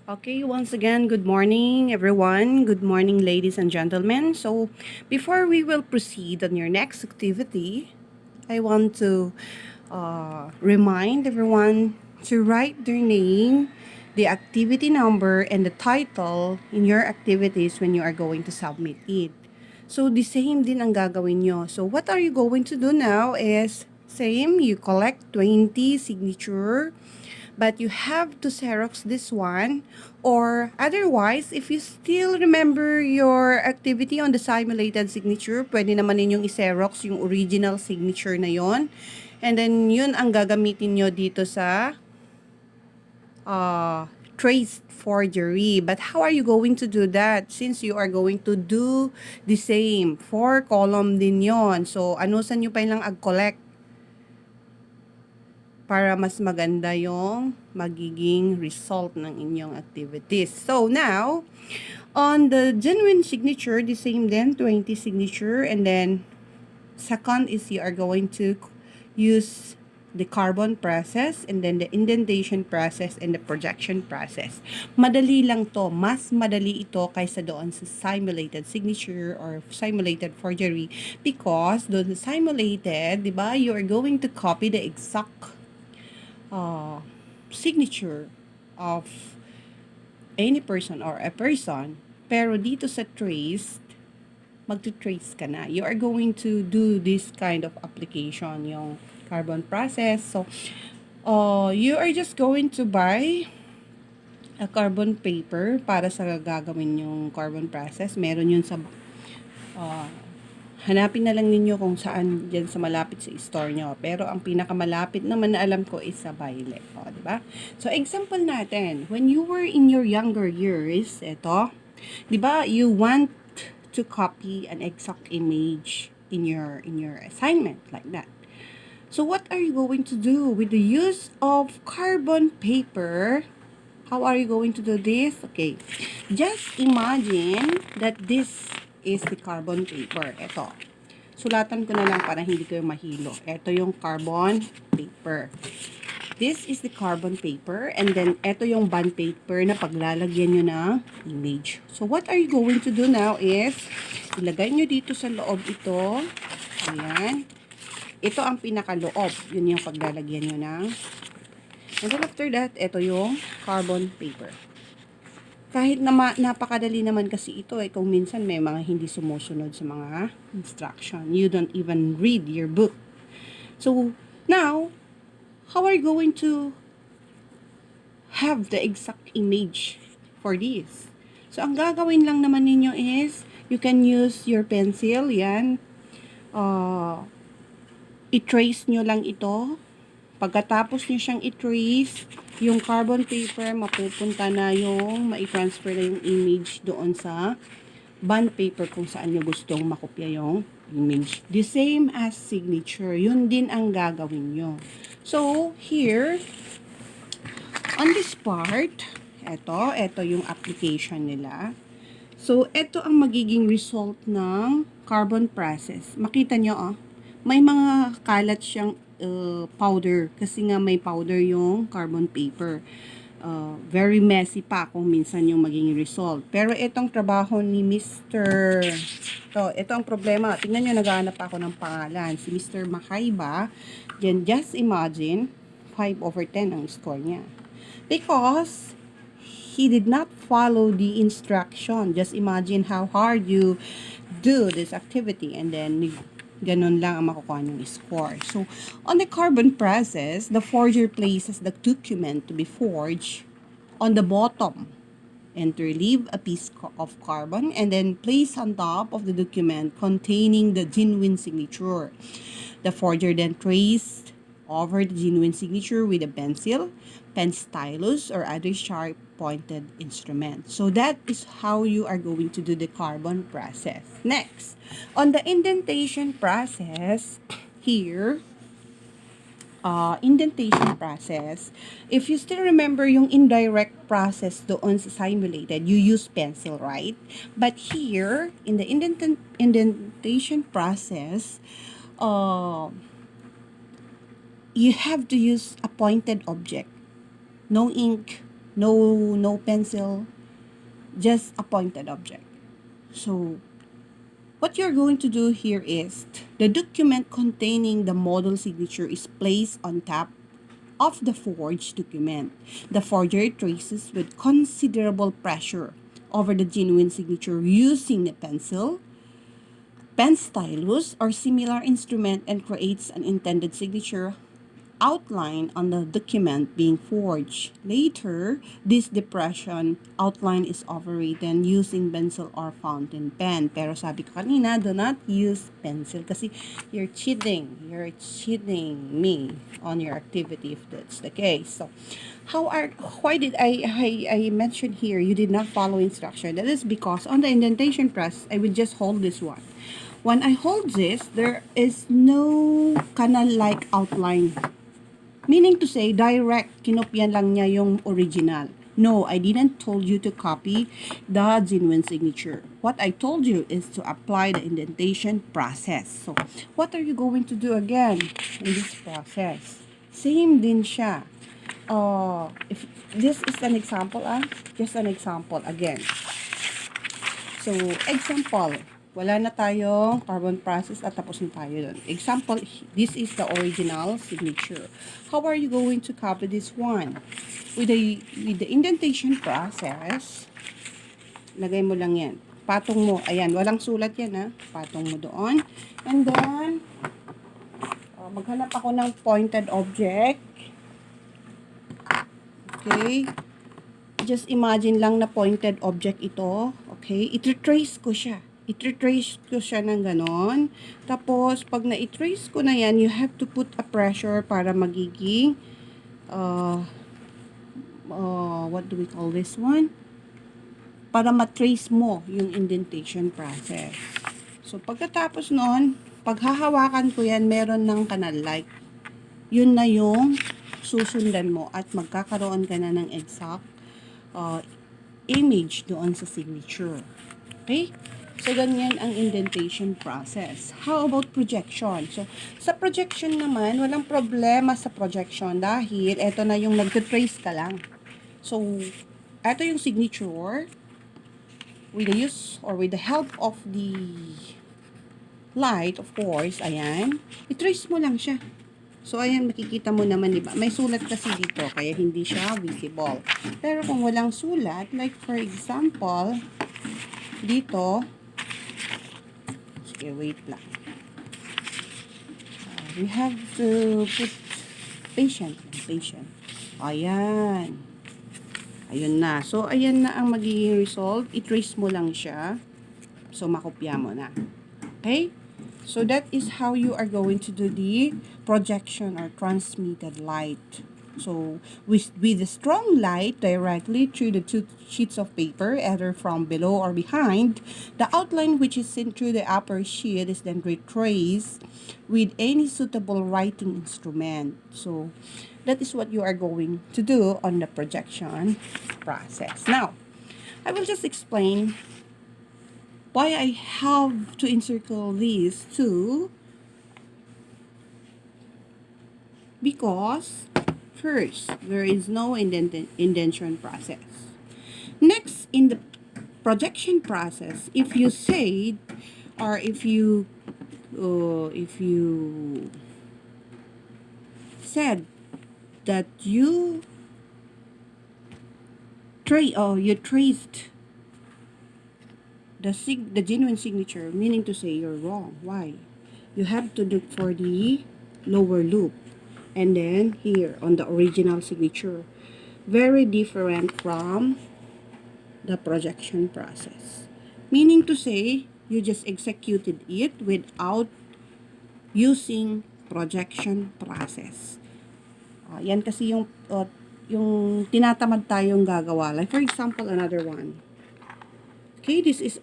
Okay, once again, good morning, everyone. Good morning, ladies and gentlemen. So, before we will proceed on your next activity, I want to remind everyone to write their name, the activity number, and the title in your activities when you are going to submit it. So, the same din ang gagawin nyo. So, what are you going to do now is, same, you collect 20 signature, but you have to Xerox this one, or otherwise, if you still remember your activity on the simulated signature, pwede naman ninyong i-Xerox yung original signature na yon, and then yun ang gagamitin nyo dito sa traced forgery. But how are you going to do that since you are going to do the same? 4 column din yon. So, anusan nyo pa lang ag-collect para mas maganda yung magiging result ng inyong activities. So, now, on the genuine signature, the same then, 20 signature, and then, second is you are going to use the carbon process, and then the indentation process, and the projection process. Madali lang to. Mas madali ito kaysa doon sa simulated signature or simulated forgery, because doon sa simulated, di ba, you are going to copy the exact signature of any person or a person. Pero dito sa traced, magto-trace ka na. You are going to do this kind of application, yung carbon process. So, you are just going to buy a carbon paper para sa gagawin yung carbon process. Meron yun sa hanapin na lang ninyo kung saan dyan sa malapit sa store nyo. Pero ang pinakamalapit naman na alam ko is sa Violet. O, diba? So, example natin. When you were in your younger years, eto, diba, you want to copy an exact image in your assignment like that. So, what are you going to do with the use of carbon paper? How are you going to do this? Okay. Just imagine that this is the carbon paper. Ito. Sulatan ko na lang para hindi kayo mahilo. Ito yung carbon paper. This is the carbon paper. And then, ito yung bond paper na paglalagyan nyo ng image. So, what are you going to do now is, ilagay nyo dito sa loob ito. Ayan. Ito ang pinakaloob. Yun yung paglalagyan nyo ng. And then after that, ito yung carbon paper. Kahit na napakadali naman kasi ito kung minsan may mga hindi sumusunod sa mga instruction. You don't even read your book. So, now, how are you going to have the exact image for this? So, ang gagawin lang naman ninyo is, you can use your pencil, yan. I-trace nyo lang ito. Pagkatapos nyo siyang i-trace, yung carbon paper, mapupunta na yung, mai-transfer na yung image doon sa bond paper kung saan nyo gustong makopya yung image. The same as signature. Yun din ang gagawin nyo. So, here, on this part, ito yung application nila. So, ito ang magiging result ng carbon process. Makita nyo, may mga kalat siyang powder kasi nga may powder yung carbon paper. Very messy pa kung minsan yung magiging result. Pero itong trabaho ni Mr. Ito ang problema. Tingnan nyo, naghahanap ako ng pangalan. Si Mr. Makaiba, then just imagine, 5/10 ang score niya. Because he did not follow the instruction. Just imagine how hard you do this activity, and then ganun lang ang makukuha niyong score. So, on the carbon process, the forger places the document to be forged on the bottom and to relieve a piece of carbon, and then place on top of the document containing the genuine signature. The forger then traced over the genuine signature with a pencil, pen stylus, or other sharp pointed instrument. So that is how you are going to do the carbon process. Next, on the indentation process, here, indentation process, if you still remember yung indirect process doon sa simulated, you use pencil, right? But here, in the indentation process, you have to use a pointed object. No ink no pencil, just a pointed object. So what you're going to do here is the document containing the model signature is placed on top of the forged document. The forger traces with considerable pressure over the genuine signature using a pencil, pen stylus, or similar instrument and creates an intended signature outline on the document being forged. Later, this depression outline is overwritten using pencil or fountain pen. Pero sabi ko kanina, do not use pencil kasi you're cheating. You're cheating me on your activity if that's the case. So, why did I mention here you did not follow instruction? That is because on the indentation press, I will just hold this one. When I hold this, there is no canal-like outline. Meaning to say, direct, kinopyan lang niya yung original. No, I didn't told you to copy the genuine signature. What I told you is to apply the indentation process. So, what are you going to do again in this process? Same din siya. If this is an example, just an example again. So, example, wala na tayong carbon process at tapos na tayo dun. Example, this is the original signature. How are you going to copy this one? With the indentation process, lagay mo lang yan. Patong mo, ayan, walang sulat yan ha. Patong mo doon. And then, maghanap ako ng pointed object. Okay. Just imagine lang na pointed object ito. Okay? I-trace ko siya. I-trace ko siya ng ganon. Tapos, pag na-trace ko na yan, you have to put a pressure para magiging, what do we call this one? Para matrace mo yung indentation process. So, pagkatapos nun, paghahawakan ko yan, meron ng canal-like. Yun na yung susundan mo at magkakaroon ka na ng exact image doon sa signature. Okay? So, ganyan ang indentation process. How about projection? So, sa projection naman, walang problema sa projection dahil eto na yung nag-trace ka lang. So, eto yung signature with the use or with the help of the light, of course, ayan. I-trace mo lang siya. So, ayan, makikita mo naman, diba? May sulat kasi dito, kaya hindi siya visible. Pero kung walang sulat, like for example, dito, sige, wait lang. We have to put patient. Ayan. Ayun na. So, ayan na ang magiging result. I-trace mo lang siya. So, makopya mo na. Okay? So that is how you are going to do the projection or transmitted light. So with the strong light directly through the two sheets of paper, either from below or behind, the outline which is seen through the upper sheet is then retraced with any suitable writing instrument. So that is what you are going to do on the projection process. Now, I will just explain why I have to encircle these two, because first, there is no indentation process. Next, in the projection process, if you said, or if you said that you traced the genuine signature, meaning to say you're wrong. Why? You have to look for the lower loop. And then here on the original signature. Very different from the projection process. Meaning to say, you just executed it without using projection process. Yan kasi yung tinatamad tayong gagawa. Like for example, another one. Okay, this is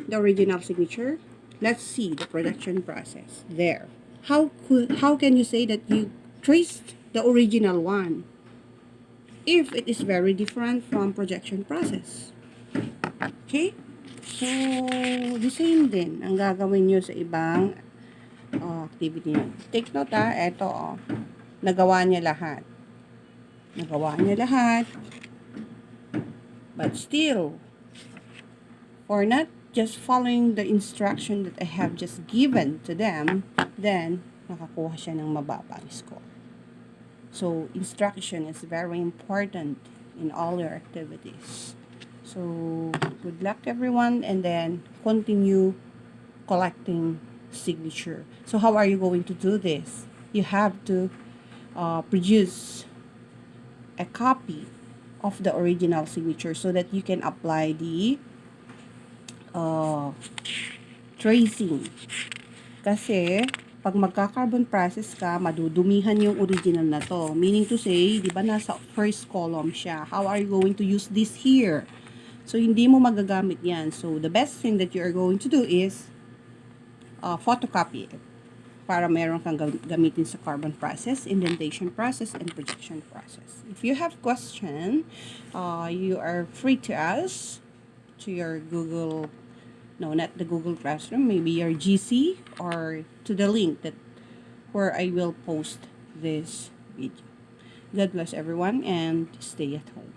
the original signature. Let's see the projection process. There. How can you say that you traced the original one if it is very different from projection process? Okay? So, the same din ang gagawin nyo sa ibang activity nyo. Take note eto nagawa niya lahat. But still, or not just following the instruction that I have just given to them, then nakakuha siya ng mababang score. So, instruction is very important in all your activities. So, good luck everyone, and then continue collecting signature. So, how are you going to do this? You have to produce a copy of the original signature so that you can apply the tracing. Kasi, pag magka-carbon process ka, madudumihan yung original na to. Meaning to say, di ba nasa first column siya? How are you going to use this here? So, hindi mo magagamit yan. So, the best thing that you are going to do is photocopy it para meron kang gamitin sa carbon process, indentation process, and projection process. If you have question, you are free to ask to your Google, no, not the Google Classroom, maybe your GC, or to the link that where I will post this video. God bless everyone and stay at home.